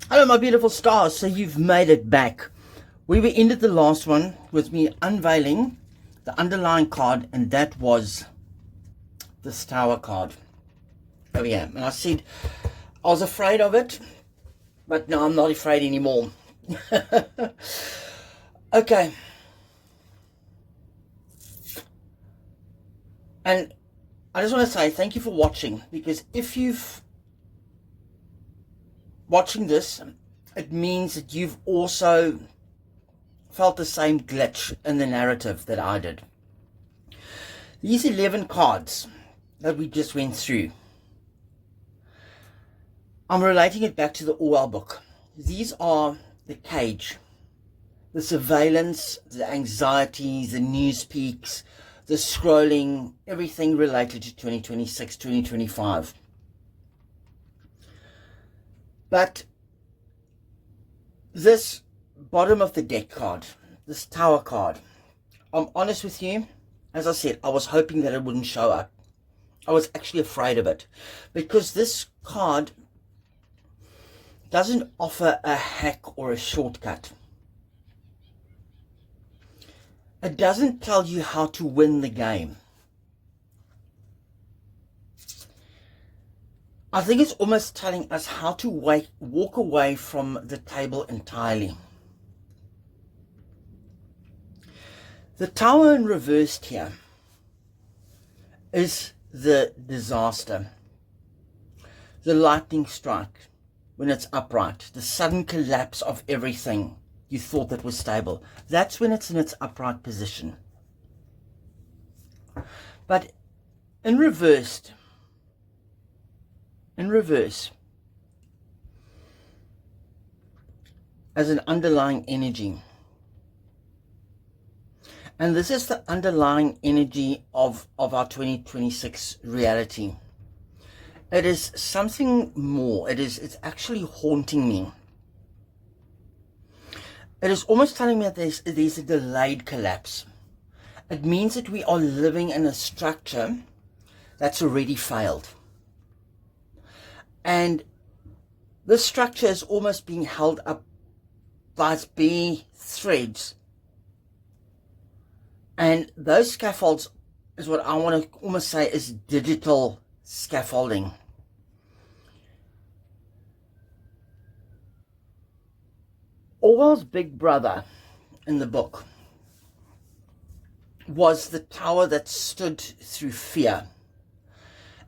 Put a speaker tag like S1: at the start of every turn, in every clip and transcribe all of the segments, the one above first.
S1: Hello, my beautiful stars. So you've made it back. We ended the last one with me unveiling the underlying card, and that was this Tower card. Oh yeah, and I said I was afraid of it, but no, I'm not afraid anymore. Okay. And I just want to say thank you for watching, because if you've watching this, it means that you've also felt the same glitch in the narrative that I did. These 11 cards that we just went through, I'm relating it back to the Orwell book. These are the cage, the surveillance, the anxieties, the news peaks, the scrolling, everything related to 2026, 2025. But this bottom of the deck card, this Tower card, I'm honest with you, as I said, I was hoping that it wouldn't show up. I was actually afraid of it, because this card doesn't offer a hack or a shortcut. It doesn't tell you how to win the game. I think it's almost telling us how to walk away from the table entirely. The Tower in reversed here is the disaster, the lightning strike when it's upright, the sudden collapse of everything you thought that was stable. That's when it's in its upright position. But in reverse, as an underlying energy, and this is the underlying energy of our 2026 reality. It is something more. It's actually haunting me. It is almost telling me that there's a delayed collapse. It means that we are living in a structure that's already failed. And this structure is almost being held up by its bare threads. And those scaffolds is what I want to almost say is digital scaffolding. Orwell's big brother in the book was the tower that stood through fear.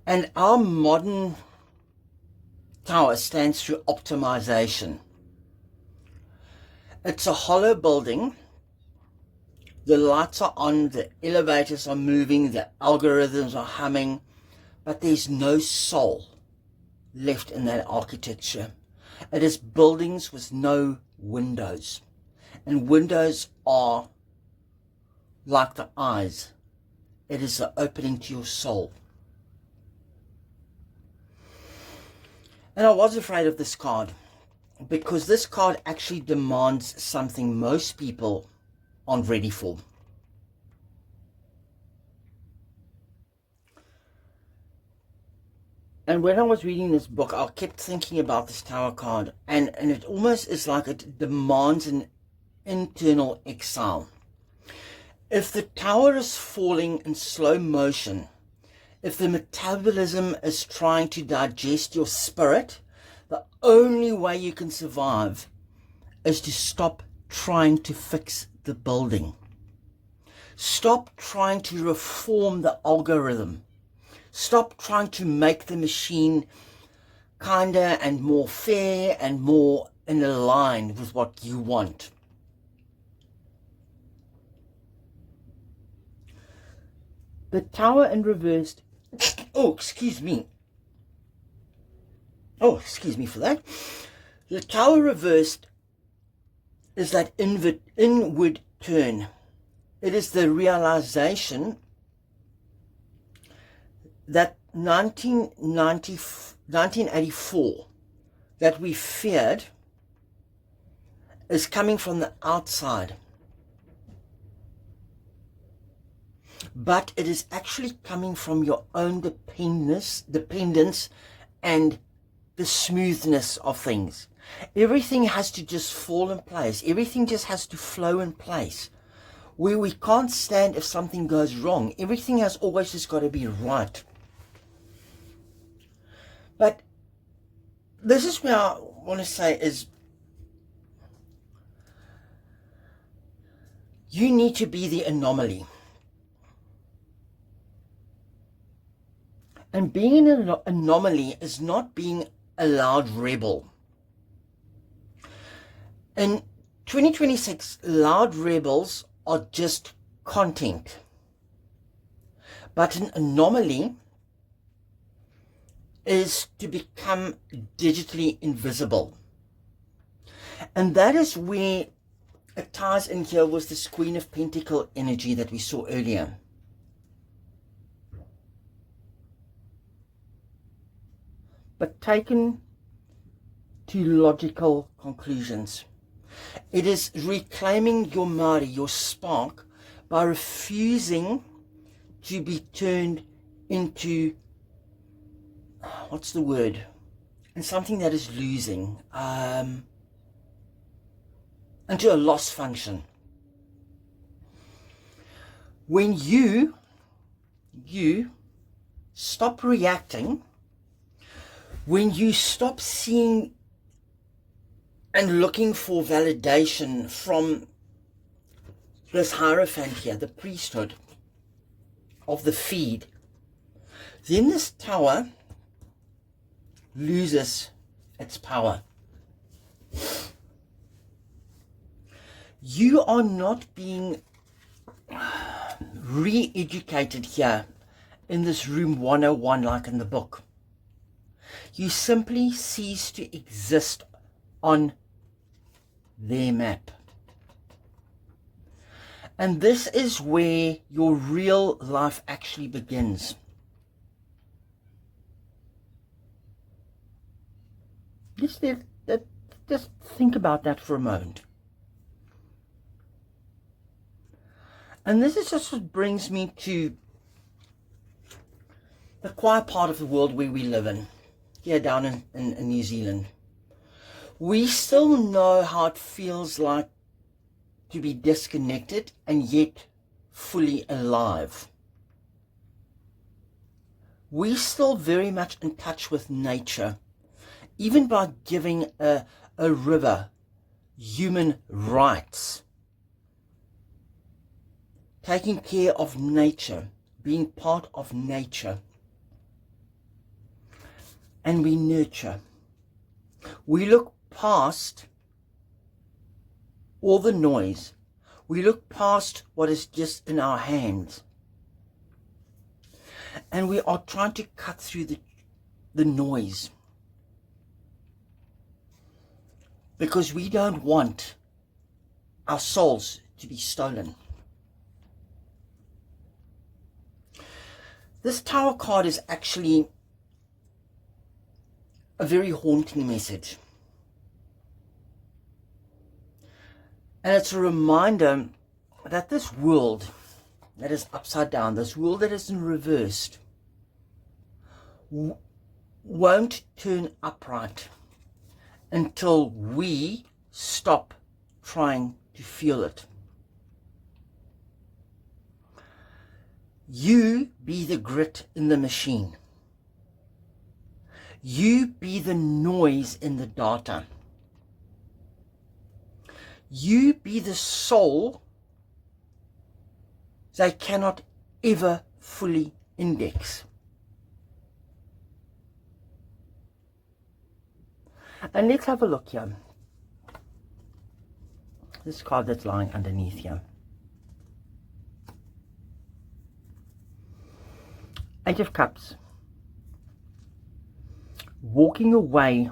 S1: And our modern tower stands through optimization. It's a hollow building. The lights are on, the elevators are moving, the algorithms are humming, but there's no soul left in that architecture. It is buildings with no windows. And windows are like the eyes. It is the opening to your soul. And I was afraid of this card, because this card actually demands something most people aren't ready for. And when I was reading this book, I kept thinking about this Tower card, and it almost is like it demands an internal exile. If the Tower is falling in slow motion, if the metabolism is trying to digest your spirit, the only way you can survive is to stop trying to fix the building. Stop trying to reform the algorithm. Stop trying to make the machine kinder and more fair and more in line with what you want. The Tower in reverse. Oh, excuse me. Oh, excuse me for that. The Tower reversed is that inward turn. It is the realization that 1984 that we feared is coming from the outside. But it is actually coming from your own dependence and the smoothness of things. Everything has to just fall in place. Everything just has to flow in place. Where we can't stand if something goes wrong. Everything has always just got to be right. But this is where I want to say is, you need to be the anomaly. And being an anomaly is not being a loud rebel. In 2026, loud rebels are just content. But an anomaly is to become digitally invisible. And that is where it ties in here with this Queen of Pentacle energy that we saw earlier. But taken to logical conclusions. It is reclaiming your Mauri, your spark, by refusing to be turned into, what's the word? And something that is losing, into a loss function. When you stop reacting, when you stop seeing and looking for validation from this hierophant here, the priesthood of the feed, then this tower loses its power. You are not being re-educated here in this room 101 like in the book. You simply cease to exist on their map. And this is where your real life actually begins. Just think about that for a moment. And this is just what brings me to the quiet part of the world where we live in, here down in New Zealand. We still know how it feels like to be disconnected and yet fully alive. We're still very much in touch with nature, even by giving a river human rights. Taking care of nature, being part of nature. And we nurture. We look past all the noise. We look past what is just in our hands. And we are trying to cut through the noise. Because we don't want our souls to be stolen. This Tower card is actually a very haunting message. And it's a reminder that this world that is upside down, this world that is in reversed, won't turn upright until we stop trying to feel it. You be the grit in the machine. You be the noise in the data. You be the soul they cannot ever fully index. And let's have a look here. This card that's lying underneath here. Eight of Cups. Walking away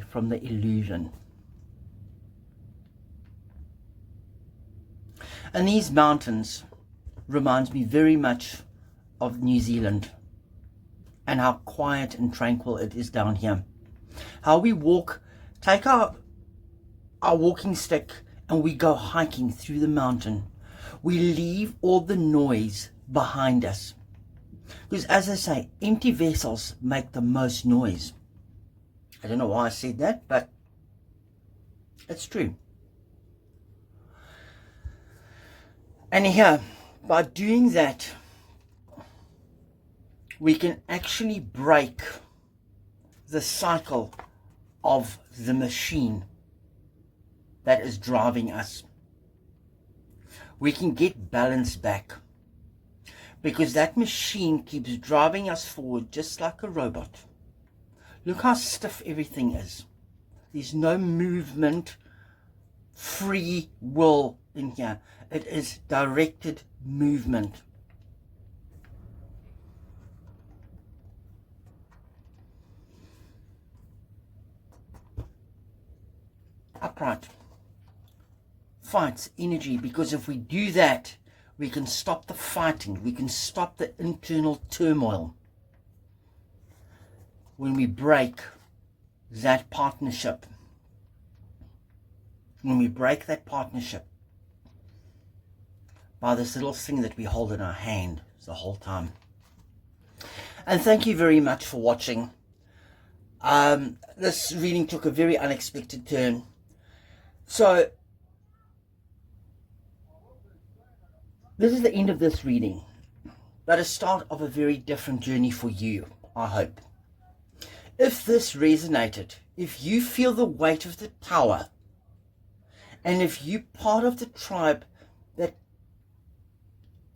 S1: from the illusion. And these mountains reminds me very much of New Zealand and how quiet and tranquil it is down here. How we walk, take our walking stick and we go hiking through the mountain. We leave all the noise behind us. Because as I say, empty vessels make the most noise. I don't know why I said that, but it's true. And here, by doing that, we can actually break the cycle of the machine that is driving us. We can get balance back, because that machine keeps driving us forward just like a robot. Look how stiff everything is. There's no movement, free will in here. It is directed movement. Upright. Fights energy, because if we do that, we can stop the fighting. We can stop the internal turmoil. When we break that partnership, by this little thing that we hold in our hand the whole time. And thank you very much for watching. This reading took a very unexpected turn. So, this is the end of this reading, but a start of a very different journey for you, I hope. If this resonated, if you feel the weight of the tower, and if you're part of the tribe that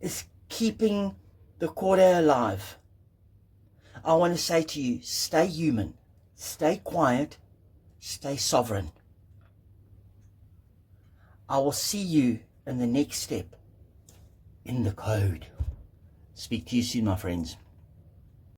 S1: is keeping the quarter alive, I want to say to you, stay human, stay quiet, stay sovereign. I will see you in the next step in the code. Speak to you soon, my friends.